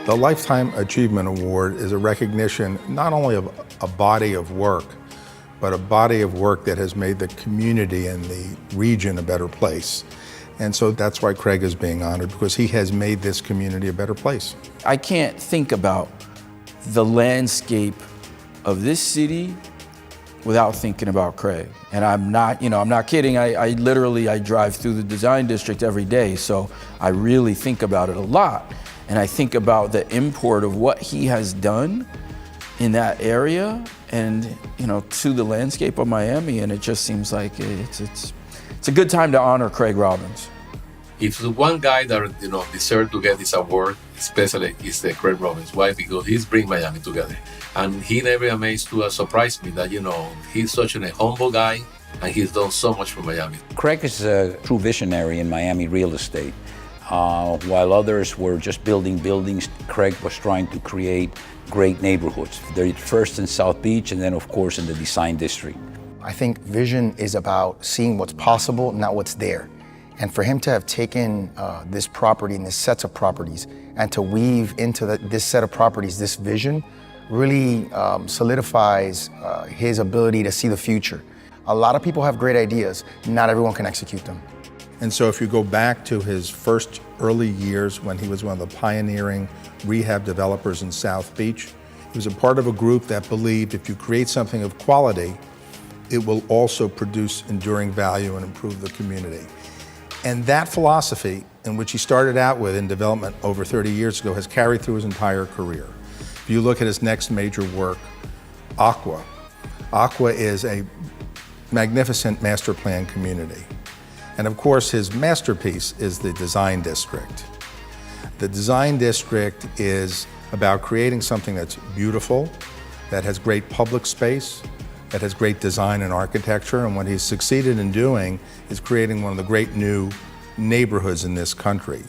The Lifetime Achievement Award is a recognition not only of a body of work, but a body of work that has made the community and the region a better place. And so that's why Craig is being honored, because he has made this community a better place. I can't think about the landscape of this city without thinking about Craig. And I'm not kidding. I literally drive through the design district every day, so I really think about it a lot. And I think about the import of what he has done in that area and, to the landscape of Miami. And it just seems like it's a good time to honor Craig Robbins. If the one guy that deserves to get this award, especially, is the Craig Robbins. Why? Because he's bring Miami together, and he never amazed to surprise me that he's such a humble guy, and he's done so much for Miami. Craig is a true visionary in Miami real estate. While others were just building buildings, Craig was trying to create great neighborhoods. First in South Beach, and then of course in the design district. I think vision is about seeing what's possible, not what's there. And for him to have taken this property and this sets of properties and to weave into this set of properties, this vision, really solidifies his ability to see the future. A lot of people have great ideas, not everyone can execute them. And so if you go back to his first early years when he was one of the pioneering rehab developers in South Beach, he was a part of a group that believed if you create something of quality, it will also produce enduring value and improve the community. And that philosophy, in which he started out with in development over 30 years ago, has carried through his entire career. If you look at his next major work, Aqua. Aqua is a magnificent master plan community. And of course, his masterpiece is the Design District. The Design District is about creating something that's beautiful, that has great public space, that has great design and architecture, and what he's succeeded in doing is creating one of the great new neighborhoods in this country.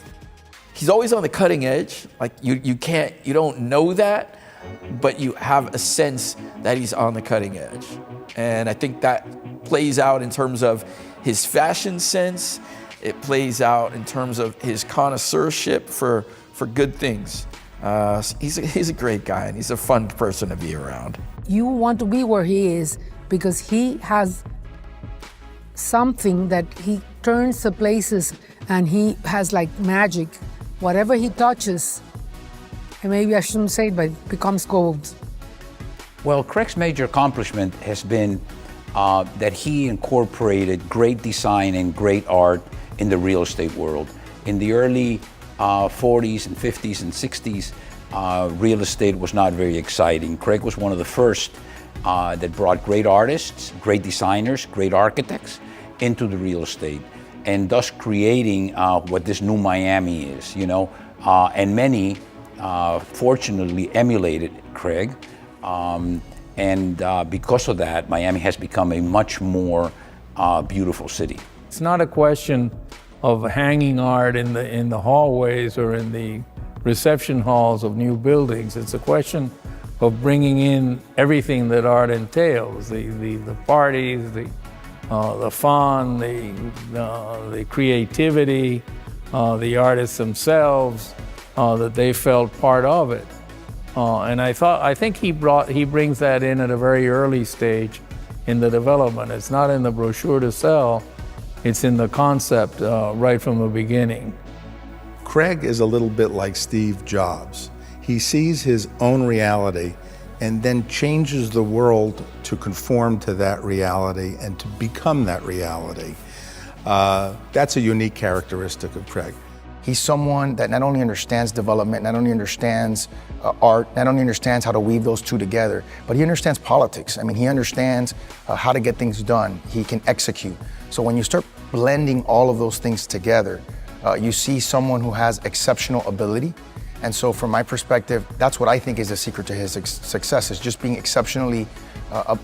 He's always on the cutting edge. Like you don't know that, but you have a sense that he's on the cutting edge. And I think that plays out in terms of his fashion sense. It plays out in terms of his connoisseurship for good things. He's a great guy, and he's a fun person to be around. You want to be where he is because he has something that he turns the places, and he has like magic. Whatever he touches, and maybe I shouldn't say it, but it becomes gold. Well, Craig's major accomplishment has been that he incorporated great design and great art in the real estate world. In the early 40s and 50s and 60s, real estate was not very exciting. Craig was one of the first that brought great artists, great designers, great architects into the real estate, and thus creating what this new Miami is, and many fortunately emulated Craig. And because of that, Miami has become a much more beautiful city. It's not a question of hanging art in the hallways or in the reception halls of new buildings. It's a question of bringing in everything that art entails, the parties, the fun, the creativity, the artists themselves, that they felt part of it. And I think he brings that in at a very early stage in the development. It's not in the brochure to sell, it's in the concept right from the beginning. Craig is a little bit like Steve Jobs. He sees his own reality and then changes the world to conform to that reality and to become that reality. That's a unique characteristic of Craig. He's someone that not only understands development, not only understands art, not only understands how to weave those two together, but he understands politics. I mean, he understands how to get things done. He can execute. So when you start blending all of those things together, you see someone who has exceptional ability. And so from my perspective, that's what I think is the secret to his success, is just being exceptionally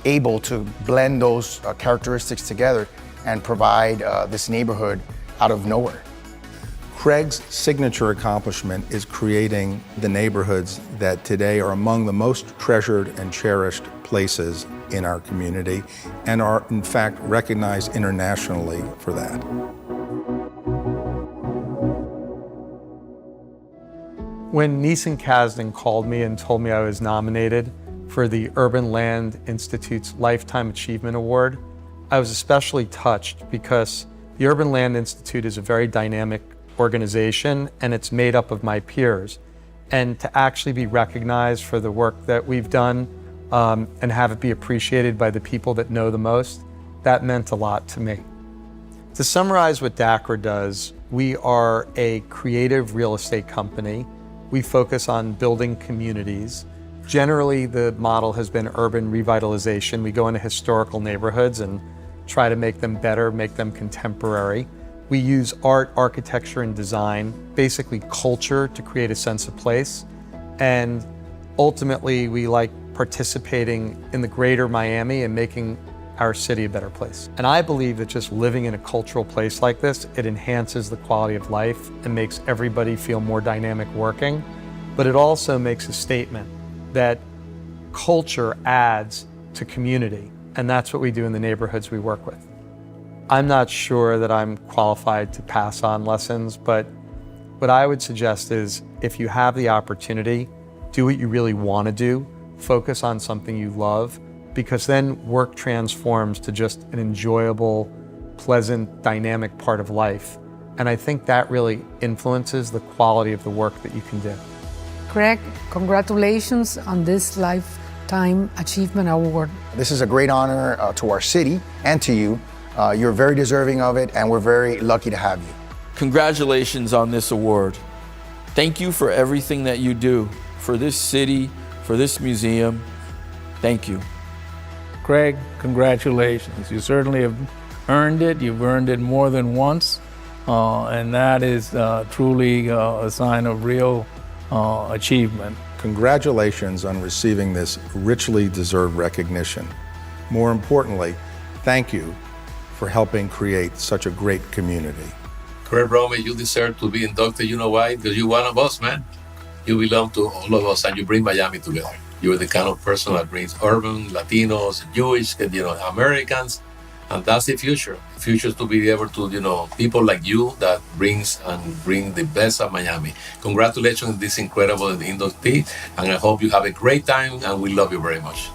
able to blend those characteristics together and provide this neighborhood out of nowhere. Craig's signature accomplishment is creating the neighborhoods that today are among the most treasured and cherished places in our community and are in fact recognized internationally for that. When Neeson Kasdan called me and told me I was nominated for the Urban Land Institute's Lifetime Achievement Award, I was especially touched because the Urban Land Institute is a very dynamic organization and it's made up of my peers. And to actually be recognized for the work that we've done and have it be appreciated by the people that know the most, that meant a lot to me. To summarize what Dacra does, we are a creative real estate company. We focus on building communities. Generally, the model has been urban revitalization. We go into historical neighborhoods and try to make them better, make them contemporary. We use art, architecture, and design, basically culture, to create a sense of place. And ultimately, we like participating in the greater Miami and making our city a better place. And I believe that just living in a cultural place like this, it enhances the quality of life and makes everybody feel more dynamic working. But it also makes a statement that culture adds to community. And that's what we do in the neighborhoods we work with. I'm not sure that I'm qualified to pass on lessons, but what I would suggest is if you have the opportunity, do what you really want to do, focus on something you love, because then work transforms to just an enjoyable, pleasant, dynamic part of life. And I think that really influences the quality of the work that you can do. Craig, congratulations on this Lifetime Achievement Award. This is a great honor to our city and to you. You're very deserving of it, and we're very lucky to have you. Congratulations on this award. Thank you for everything that you do for this city, for this museum. Thank you. Craig, congratulations. You certainly have earned it. You've earned it more than once, and that is truly a sign of real achievement. Congratulations on receiving this richly deserved recognition. More importantly, thank you for helping create such a great community. Craig Romy, you deserve to be inducted. You know why? Because you're one of us, man. You belong to all of us and you bring Miami together. You're the kind of person that brings urban, Latinos, Jewish, Americans, and that's the future. The future is to be able to, people like you that bring the best of Miami. Congratulations on this incredible inductee, and I hope you have a great time, and we love you very much.